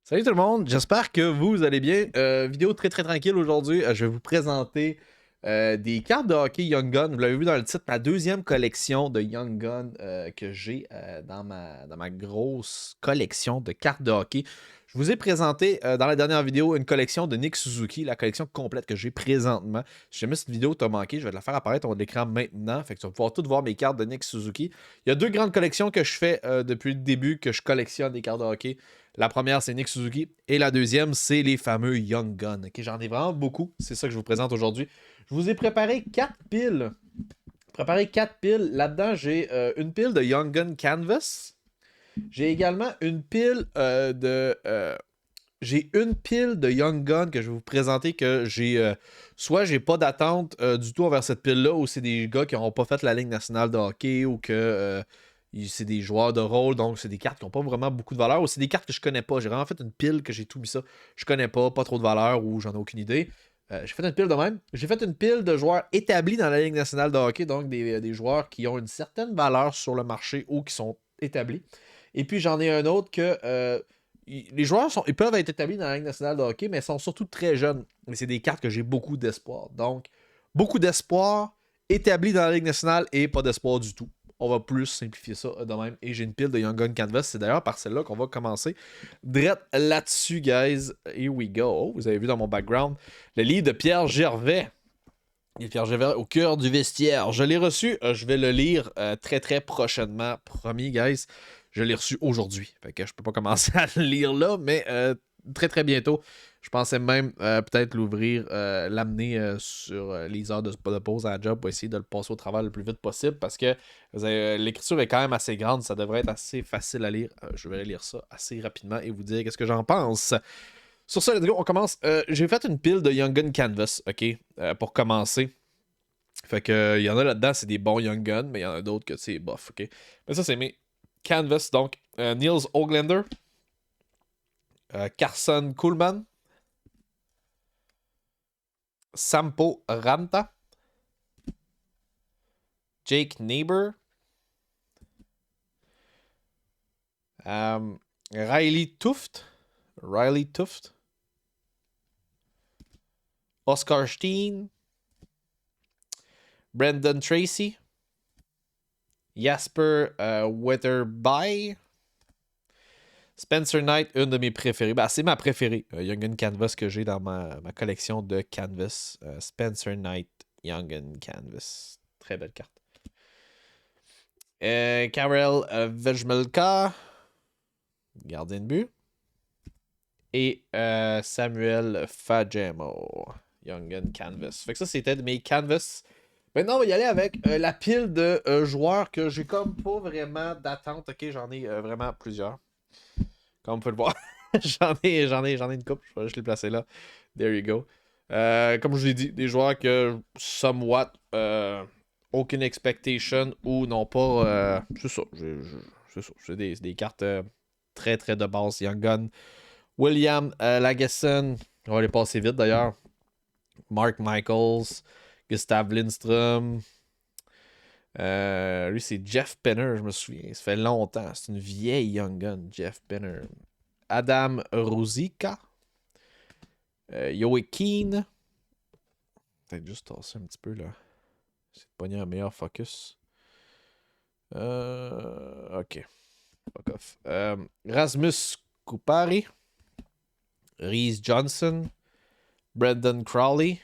Salut tout le monde, j'espère que vous allez bien. Vidéo très tranquille aujourd'hui. Je vais vous présenter des cartes de hockey Young Gun. Vous l'avez vu dans le titre, ma deuxième collection de Young Gun que j'ai dans ma grosse collection de cartes de hockey. Je vous ai présenté dans la dernière vidéo une collection de Nick Suzuki, la collection complète que j'ai présentement. Si jamais cette vidéo t'a manqué, je vais te la faire apparaître au l'écran maintenant. Fait que tu vas pouvoir tout voir mes cartes de Nick Suzuki. Il y a deux grandes collections que je fais depuis le début que je collectionne des cartes de hockey. La première, c'est Nick Suzuki. Et la deuxième, c'est les fameux Young Guns. Okay, j'en ai vraiment beaucoup. C'est ça que je vous présente aujourd'hui. Je vous ai préparé 4 piles. Là-dedans, j'ai une pile de Young Gun Canvas. J'ai également une pile j'ai une pile de Young Gun que je vais vous présenter que j'ai... soit j'ai pas d'attente du tout envers cette pile-là, ou c'est des gars qui n'auront pas fait la Ligue nationale de hockey, ou que c'est des joueurs de rôle, donc c'est des cartes qui n'ont pas vraiment beaucoup de valeur, ou c'est des cartes que je connais pas. J'ai vraiment fait une pile que j'ai tout mis ça. Je connais pas trop de valeur, ou j'en ai aucune idée. J'ai fait une pile de même. J'ai fait une pile de joueurs établis dans la Ligue nationale de hockey, donc des joueurs qui ont une certaine valeur sur le marché ou qui sont établis. Et puis j'en ai un autre que les joueurs ils peuvent être établis dans la Ligue nationale de hockey, mais ils sont surtout très jeunes. Mais c'est des cartes que j'ai beaucoup d'espoir. Donc, beaucoup d'espoir établis dans la Ligue nationale et pas d'espoir du tout. On va plus simplifier ça de même. Et j'ai une pile de Young Gun Canvas. C'est d'ailleurs par celle-là qu'on va commencer. Drette là-dessus, guys. Here we go. Oh, vous avez vu dans mon background le livre de Pierre Gervais. Et Pierre Gervais au cœur du vestiaire. Je l'ai reçu. Je vais le lire très prochainement. Promis, guys. Je l'ai reçu aujourd'hui. Fait que je peux pas commencer à le lire là, mais très bientôt. Je pensais même peut-être l'ouvrir, l'amener sur les heures de pause à la job pour essayer de le passer au travail le plus vite possible parce que l'écriture est quand même assez grande. Ça devrait être assez facile à lire. Je vais lire ça assez rapidement et vous dire qu'est-ce que j'en pense. Sur ça, let's go, on commence. J'ai fait une pile de Young Gun Canvas, ok, pour commencer. Fait que il y en a là-dedans, c'est des bons Young Guns, mais il y en a d'autres que c'est bof, ok. Mais ça, c'est mes Canvas, donc Niels Oglander, Carson Kuhlman, Sampo Ranta, Jake Neighbor, Riley Tuft, Oscar Steen, Brendan Tracy, Jasper Weatherby, Spencer Knight, une de mes préférées. Ben, c'est ma préférée. Young Gun Canvas que j'ai dans ma collection de Canvas. Spencer Knight, Young Gun Canvas. Très belle carte. Karel Vejmelka, gardien de but. Et Samuel Fajemo, Young Gun Canvas. Fait que ça, c'était de mes Canvas. Maintenant, on va y aller avec la pile de joueurs que j'ai comme pas vraiment d'attente. Ok, j'en ai vraiment plusieurs. Comme on peut le voir. j'en ai une coupe. Je vais juste les placer là. There you go. Comme je vous l'ai dit, des joueurs que somewhat aucune expectation ou non pas. C'est ça. C'est ça. C'est des cartes très de base. Young Gun. William Lagesson. On va les passer vite d'ailleurs. Mark Michaels. Gustav Lindström. Lui, c'est Jeff Penner, je me souviens. Ça fait longtemps. C'est une vieille Young Gun, Jeff Penner. Adam Ruzicka. Yoe Keane. Peut-être juste tasser un petit peu là. C'est de pogner un meilleur focus. Ok. Fuck off. Rasmus Kupari. Reese Johnson. Brendan Crowley.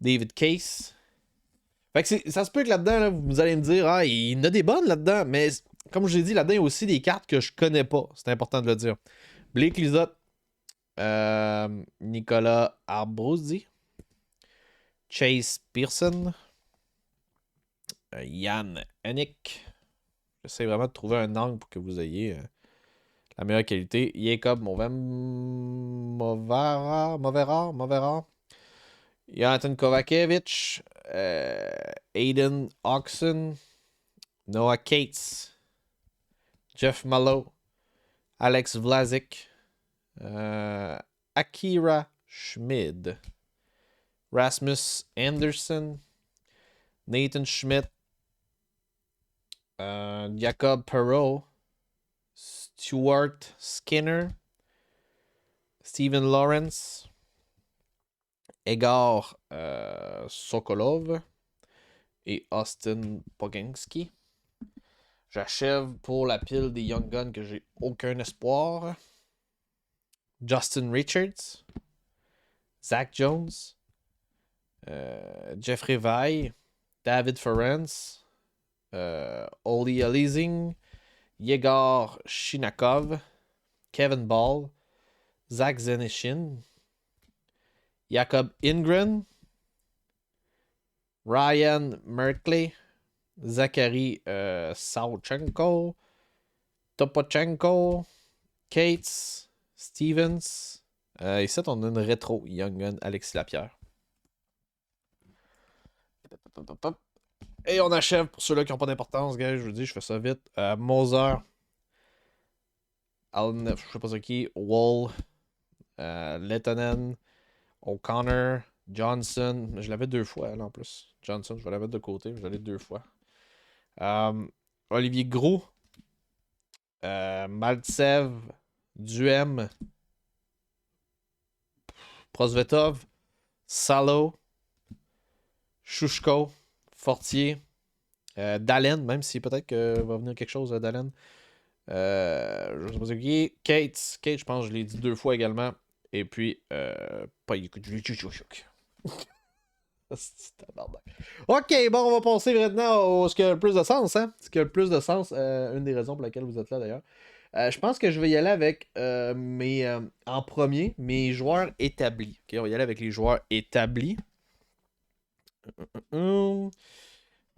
David Case. Fait que ça se peut que là-dedans, là, vous allez me dire, ah, il y en a des bonnes là-dedans, mais comme je l'ai dit, là-dedans, il y a aussi des cartes que je connais pas. C'est important de le dire. Blake Lizotte, Nicolas Arbrosi, Chase Pearson, Yann Hennick. J'essaie vraiment de trouver un angle pour que vous ayez la meilleure qualité. Jacob Movera. Jonathan Kovacevic, Aiden Oxen, Noah Cates, Jeff Mallow, Alex Vlasic, Akira Schmid, Rasmus Anderson, Nathan Schmidt, Jacob Perreault, Stuart Skinner, Steven Lawrence, Egor Sokolov et Austin Poganski. J'achève pour la pile des Young Guns que j'ai aucun espoir. Justin Richards, Zach Jones, Jeffrey Vai, David Ferenc, Oli Alizing, Yegor Shinakov, Kevin Ball, Zach Zenishin, Jakob Ingren, Ryan Merkley, Zachary Sauchenko, Topochenko, Cates, Stevens. Ici, on a une rétro Young Gun Alexis Lapierre. Et on achève pour ceux-là qui n'ont pas d'importance, gars. Je vous dis, je fais ça vite. Moser, Allen, je sais pas c'est qui, Wall, Lettonen, O'Connor, Johnson. Je l'avais 2 fois, là, en plus. Johnson, je vais la mettre de côté. Je l'ai 2 fois. Olivier Gros, Maltsev, Duhem, Prosvetov, Salo, Shushko, Fortier, Dalen, même si peut-être que va venir quelque chose d'Alen. Je sais pas qui. Kate, je pense que je l'ai dit 2 fois également. Et puis, pas ok, bon, on va passer maintenant à ce qui a le plus de sens. Hein? Ce qui a le plus de sens, une des raisons pour lesquelles vous êtes là d'ailleurs. Je pense que je vais y aller avec en premier, mes joueurs établis. Ok, on va y aller avec les joueurs établis.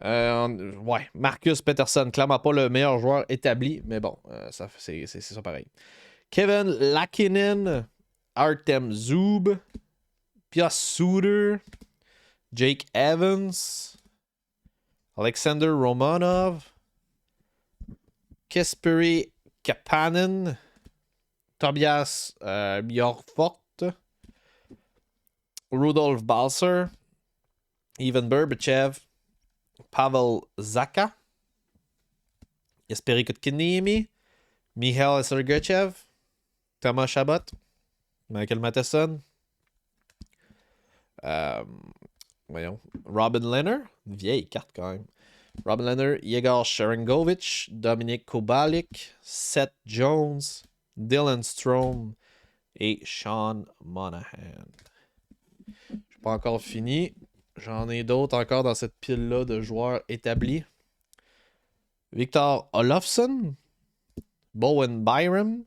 Ouais, Marcus Peterson, clairement pas le meilleur joueur établi, mais bon, c'est ça pareil. Kevin Lakinen, Artem Zub, Pius Suter, Jake Evans, Alexander Romanov, Kasperi Kapanen, Tobias Bjorfort, Rudolf Balser, Ivan Berbachev, Pavel Zaka, Jesperi Kotkaniemi, Mihail Sergachev, Thomas Chabot, Michael Matheson, voyons, Robin Lehner, une vieille carte quand même. Robin Lehner, Yegor Sharangovich, Dominic Kubalik, Seth Jones, Dylan Strome et Sean Monahan. Je n'ai pas encore fini. J'en ai d'autres encore dans cette pile-là de joueurs établis. Victor Olofsson, Bowen Byram,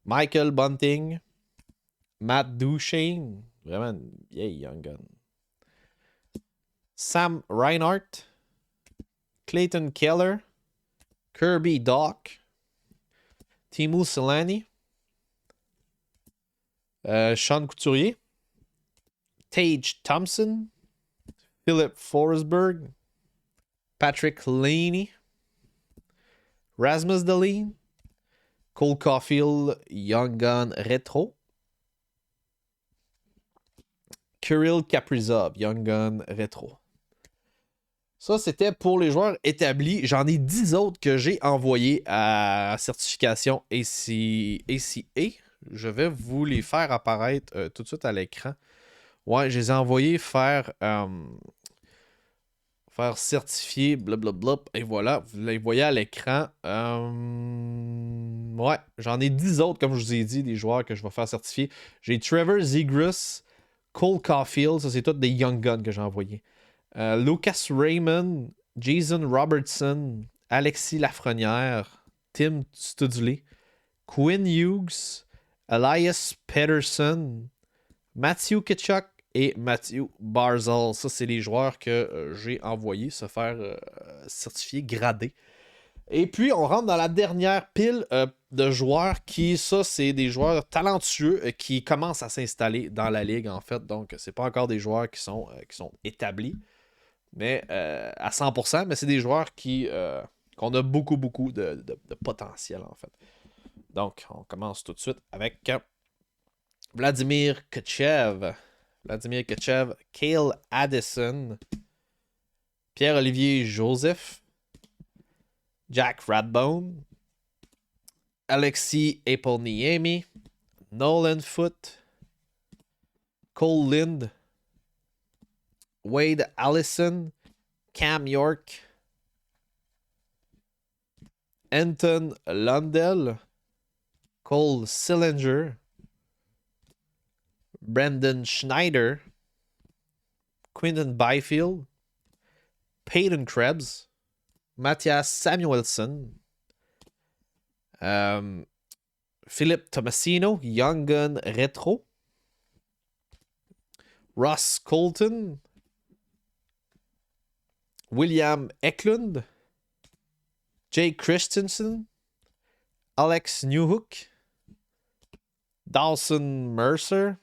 Michael Bunting, Matt Duchesne, vraiment une vieille Young Gun. Sam Reinhart, Clayton Keller, Kirby Doc, Teemu Selanne, Sean Couturier, Tage Thompson, Philip Forsberg, Patrick Laney, Rasmus Dahlin, Cole Caulfield, Young Gun Retro, Kirill Kaprizov, Young Gun Retro. Ça, c'était pour les joueurs établis. J'en ai 10 autres que j'ai envoyés à certification ACA. Je vais vous les faire apparaître tout de suite à l'écran. Ouais, je les ai envoyés faire certifier, blablabla. Et voilà, vous les voyez à l'écran. Ouais, j'en ai 10 autres, comme je vous ai dit, des joueurs que je vais faire certifier. J'ai Trevor Zegras, Cole Caulfield, ça c'est tous des Young Guns que j'ai envoyés. Lucas Raymond, Jason Robertson, Alexis Lafrenière, Tim Studley, Quinn Hughes, Elias Peterson, Matthew Kitchuk et Matthew Barzal. Ça, c'est les joueurs que j'ai envoyés se faire certifier gradés. Et puis, on rentre dans la dernière pile de joueurs qui, ça, c'est des joueurs talentueux qui commencent à s'installer dans la ligue, en fait. Donc, c'est pas encore des joueurs qui sont établis, mais à 100%, mais c'est des joueurs qu'on a beaucoup de potentiel, en fait. Donc, on commence tout de suite avec Vladimir Tkachev, Cale Addison, Pierre-Olivier Joseph, Jack Radbone, Alexis Eponiemi, Nolan Foote, Cole Lind, Wade Allison, Cam York, Anton Lundell, Cole Sillinger, Brandon Schneider, Quinton Byfield, Peyton Krebs, Matthias Samuelsson, Philip Tomasino, Young Gun Retro, Ross Colton, William Eklund, Jay Christensen, Alex Newhook, Dawson Mercer,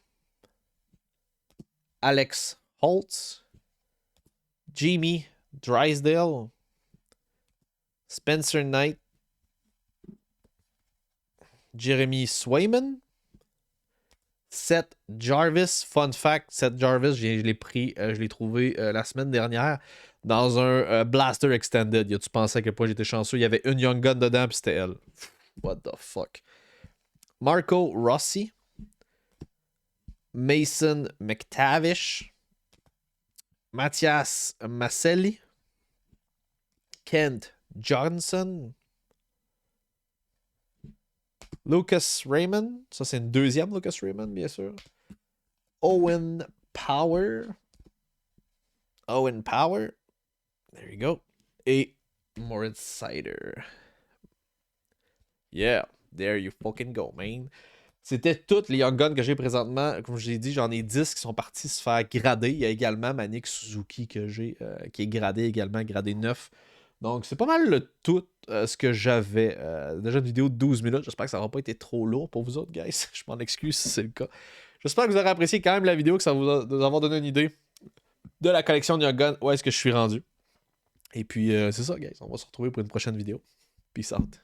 Alex Holtz, Jimmy Drysdale, Spencer Knight, Jeremy Swayman, Seth Jarvis. Fun fact, Seth Jarvis, je l'ai trouvé la semaine dernière dans un Blaster Extended. Y a-tu pensé à quel point j'étais chanceux? Il y avait une Young Gun dedans, puis c'était elle. What the fuck? Marco Rossi, Mason McTavish, Mathias Maselli, Kent Johnson, Lucas Raymond. Ça, c'est une deuxième Lucas Raymond, bien sûr. Owen Power. There you go. Et Moritz Seider. Yeah, there you fucking go, man. C'était toutes les Young Guns que j'ai présentement. Comme je l'ai dit, j'en ai 10 qui sont partis se faire grader. Il y a également Manik Suzuki que j'ai, qui est gradé également, gradé 9. Donc, c'est pas mal le tout ce que j'avais. Déjà une vidéo de 12 minutes. J'espère que ça n'aura pas été trop lourd pour vous autres, guys. Je m'en excuse si c'est le cas. J'espère que vous aurez apprécié quand même la vidéo, que ça vous avoir donné une idée de la collection de Young Gun. Où est-ce que je suis rendu. Et puis, c'est ça, guys. On va se retrouver pour une prochaine vidéo. Peace out.